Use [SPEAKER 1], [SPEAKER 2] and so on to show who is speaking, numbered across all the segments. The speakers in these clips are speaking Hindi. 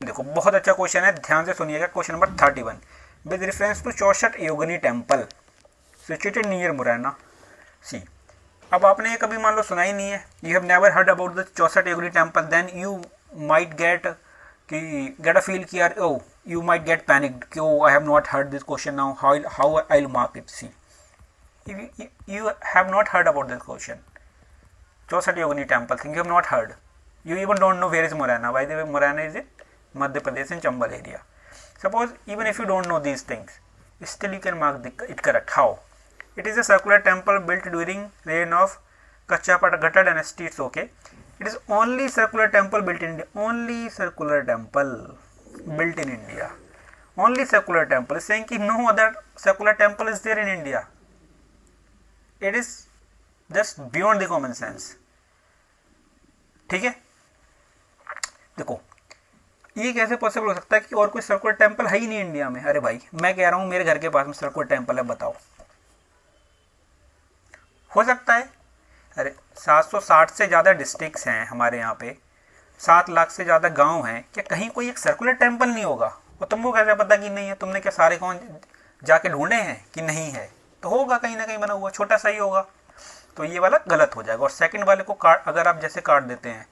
[SPEAKER 1] देखो बहुत अच्छा क्वेश्चन है, ध्यान से सुनिएगा। Question number 31, with reference to Chausath Yogini temple situated near Morena see. अब आपने ये कभी मान लो सुना ही नहीं है, you have never heard about the Chausath Yogini temple, then you might get a feel कि यार oh you might get panicked कि oh I have not heard this question, now how I will mark it. See, you have not heard about this question, Chausath Yogini temple thing, you have not heard, you even don't know where is Morena. By the way, Morena is in Madhya Pradesh in Chambal area. Suppose even if you don't know these things, still you can mark it correct. How? It is a circular temple built during reign of Kachapatagata dynasty. It's okay. It is only circular temple built in India. Only circular temple built in India. Only circular temple is saying कि no other circular temple is there in India. It is just beyond the common sense. ठीक है, देखो ये कैसे पॉसिबल हो सकता है कि और कोई सर्कुलर टेम्पल है ही नहीं इंडिया में। अरे भाई मैं कह रहा हूं मेरे घर के पास में सर्कुलर टेम्पल है, बताओ हो सकता है? अरे 760 से ज़्यादा डिस्ट्रिक्ट्स हैं हमारे यहाँ पे, 7 लाख से ज़्यादा गांव हैं, क्या कहीं कोई एक सर्कुलर टेम्पल नहीं होगा? और तुमको कैसे पता कि नहीं है? तुमने क्या सारे कौन जाके ढूंढे हैं कि नहीं है? तो होगा कहीं ना कहीं बना हुआ, छोटा सा ही होगा। तो ये वाला गलत हो जाएगा। और सेकंड वाले को काट, अगर आप जैसे काट देते हैं,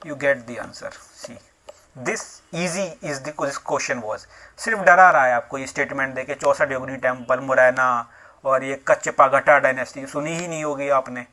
[SPEAKER 1] you get the answer. See, this easy is this question was, सिर्फ डरा रहा है आपको ये स्टेटमेंट देके, चौसठ योगिनी टेम्पल, मुरैना और ये कच्चपागटा डायनेस्टी सुनी ही नहीं होगी आपने।